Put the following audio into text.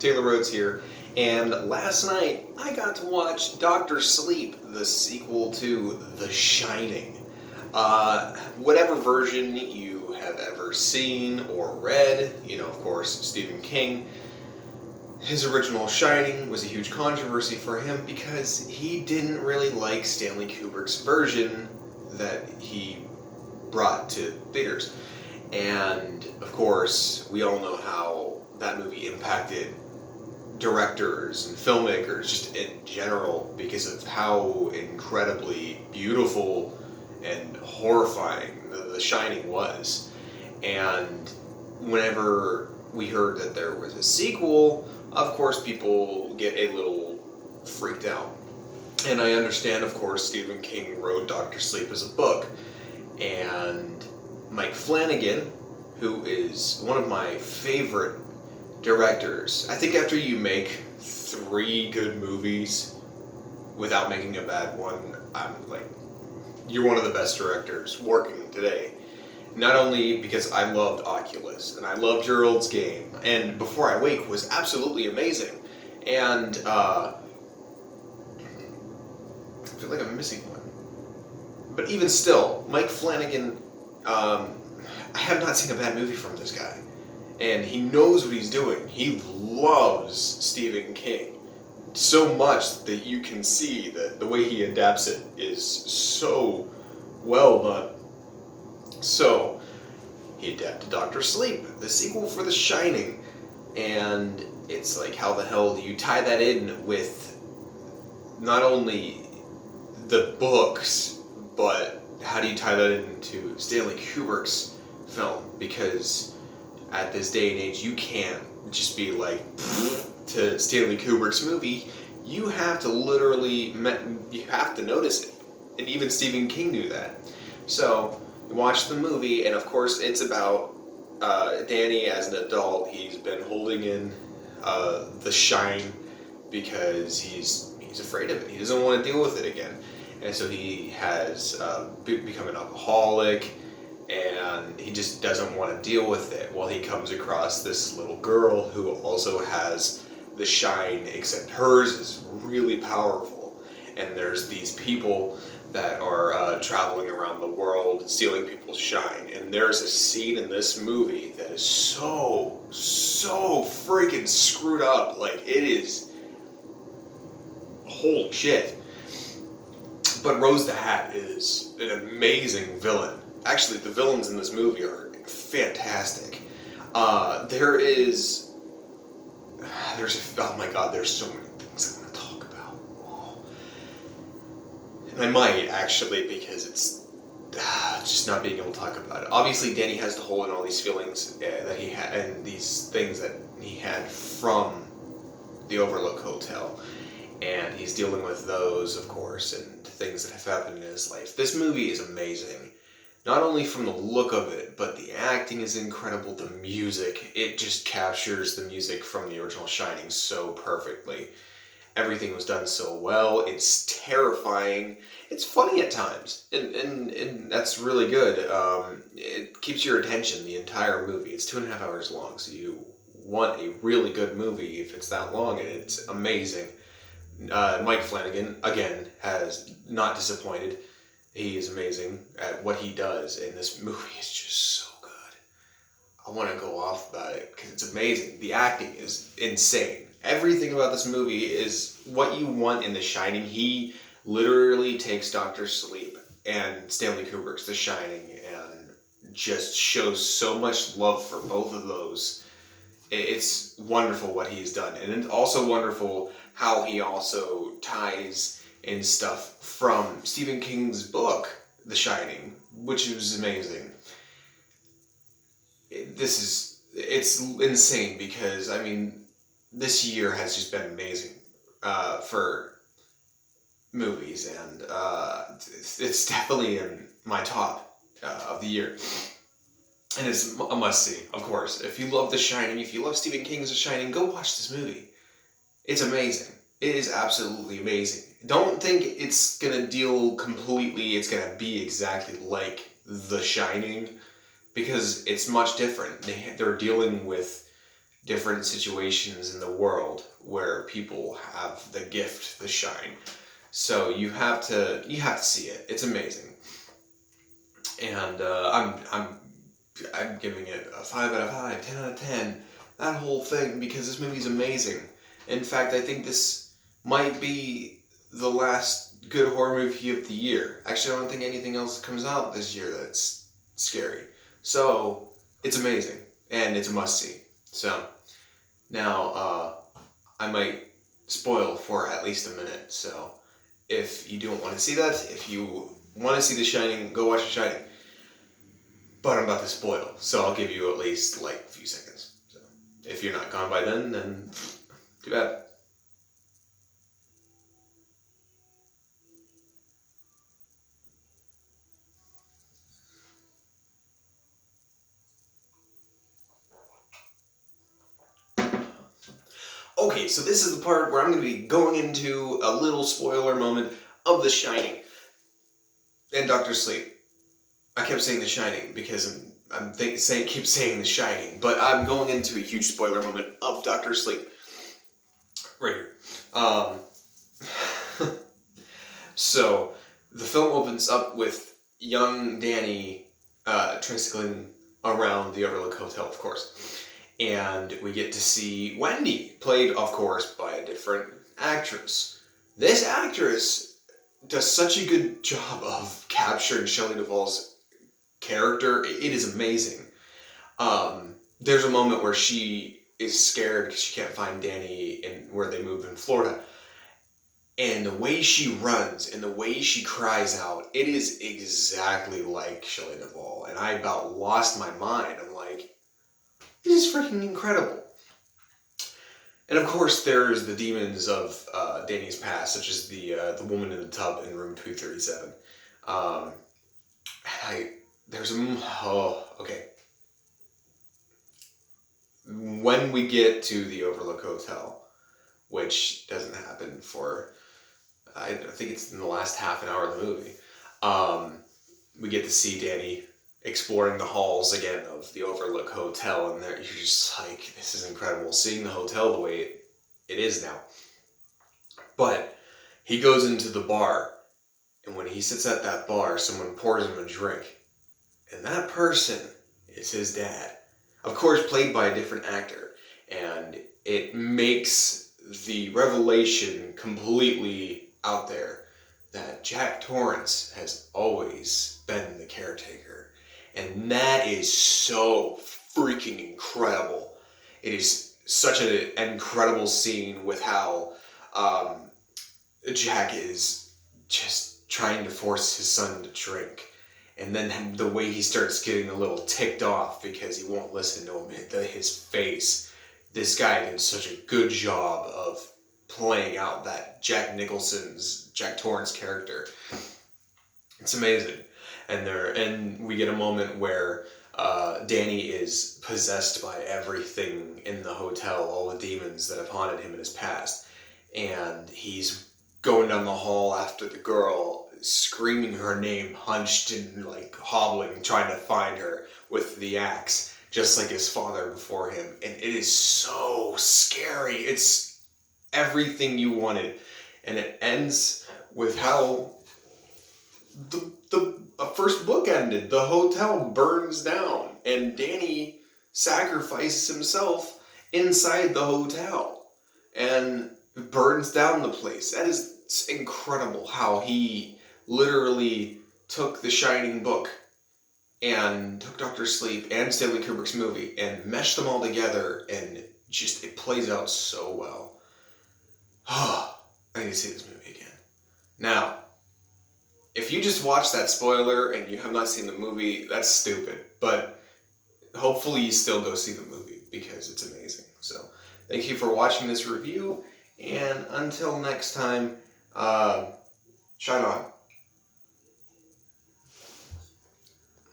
Taylor Rhodes here, and last night I got to watch Doctor Sleep, the sequel to The Shining. Whatever version you have ever seen or read, of course, Stephen King, his original Shining was a huge controversy for him because he didn't really like Stanley Kubrick's version that he brought to theaters. And, of course, we all know how that movie impacted directors and filmmakers just in general because of how incredibly beautiful and horrifying The Shining was. And whenever we heard that there was a sequel, of course people get a little freaked out. And I understand, of course, Stephen King wrote Doctor Sleep as a book. And Mike Flanagan, who is one of my favorite directors. I think after you make 3 good movies without making a bad one, I'm like, you're one of the best directors working today. Not only because I loved Oculus, and I loved Gerald's Game, and Before I Wake was absolutely amazing. And, I feel like I'm missing one. But even still, Mike Flanagan, I have not seen a bad movie from this guy. And he knows what he's doing. He loves Stephen King so much that you can see that the way he adapts it is so well done. So, he adapted Doctor Sleep, the sequel for The Shining. And it's like, how the hell do you tie that in with not only the books, but how do you tie that into Stanley Kubrick's film? Because at this day and age, you can't just be like, to Stanley Kubrick's movie. You have to literally, you have to notice it. And even Stephen King knew that. So, you watch the movie, and of course it's about Danny as an adult. He's been holding in the shine because he's afraid of it. He doesn't want to deal with it again. And so he has become an alcoholic, and he just doesn't want to deal with it. Well, he comes across this little girl who also has the shine, except hers is really powerful. And there's these people that are traveling around the world stealing people's shine. And there's a scene in this movie that is so freaking screwed up. Like, it is, holy shit. But Rose the Hat is an amazing villain. Actually, the villains in this movie are fantastic. There's oh my god, there's so many things I want to talk about. Oh. And I might, actually, because it's just not being able to talk about it. Obviously, Danny has to hold in all these feelings that he had, and these things that he had from the Overlook Hotel. And he's dealing with those, of course, and things that have happened in his life. This movie is amazing. Not only from the look of it, but the acting is incredible, the music. It just captures the music from the original Shining so perfectly. Everything was done so well. It's terrifying. It's funny at times, and that's really good. It keeps your attention the entire movie. It's 2.5 hours long, so you want a really good movie if it's that long, and it's amazing. Mike Flanagan, again, has not disappointed. He is amazing at what he does, and this movie is just so good. I want to go off about it because it's amazing. The acting is insane. Everything about this movie is what you want in The Shining. He literally takes Doctor Sleep and Stanley Kubrick's The Shining and just shows so much love for both of those. It's wonderful what he's done, and it's also wonderful how he also ties in stuff from Stephen King's book, The Shining, which is amazing. It's insane because, I mean, this year has just been amazing for movies, and it's definitely in my top of the year. And it's a must-see, of course. If you love The Shining, if you love Stephen King's The Shining, go watch this movie. It's amazing. It is absolutely amazing. Don't think it's gonna deal completely, it's gonna be exactly like The Shining, because it's much different. They're dealing with different situations in the world where people have the gift, the shine. So you have to see it. It's amazing, and I'm giving it a 5 out of 5, 10 out of 10. That whole thing, because this movie's amazing. In fact, I think this might be the last good horror movie of the year. Actually, I don't think anything else comes out this year that's scary. So it's amazing, and it's a must see. So now I might spoil for at least a minute. So if you don't want to see that, if you want to see The Shining, go watch The Shining. But I'm about to spoil, so I'll give you at least like a few seconds. So if you're not gone by then too bad. Okay, so this is the part where I'm going to be going into a little spoiler moment of The Shining and Doctor Sleep. I kept saying The Shining because keep saying The Shining, but I'm going into a huge spoiler moment of Doctor Sleep right here. So the film opens up with young Danny tricycling around the Overlook Hotel, of course. And we get to see Wendy, played, of course, by a different actress. This actress does such a good job of capturing Shelley Duvall's character. It is amazing. There's a moment where she is scared because she can't find Danny in where they move in Florida. And the way she runs and the way she cries out, it is exactly like Shelley Duvall. And I about lost my mind. I'm like, this is freaking incredible. And of course, there's the demons of Danny's past, such as the woman in the tub in room 237. Okay. When we get to the Overlook Hotel, which doesn't happen for, I think it's in the last half an hour of the movie, we get to see Danny exploring the halls again of the Overlook Hotel, and there you're just like, this is incredible, seeing the hotel the way it is now. But he goes into the bar, and when he sits at that bar, someone pours him a drink, and that person is his dad, of course played by a different actor, and it makes the revelation completely out there that Jack Torrance has always been the caretaker. And that is so freaking incredible. It is such an incredible scene with how Jack is just trying to force his son to drink. And then the way he starts getting a little ticked off because he won't listen to him, his face. This guy did such a good job of playing out that Jack Torrance character. It's amazing. And we get a moment where Danny is possessed by everything in the hotel, all the demons that have haunted him in his past. And he's going down the hall after the girl, screaming her name, hunched and like hobbling, trying to find her with the axe, just like his father before him. And it is so scary. It's everything you wanted. And it ends with how the first book ended. The hotel burns down, and Danny sacrifices himself inside the hotel and burns down the place. That is incredible how he literally took the Shining book and took Doctor Sleep and Stanley Kubrick's movie and meshed them all together, and just it plays out so well. I need to see this movie again. Now, if you just watched that spoiler and you have not seen the movie, that's stupid. But hopefully you still go see the movie because it's amazing. So thank you for watching this review. And until next time, shine on.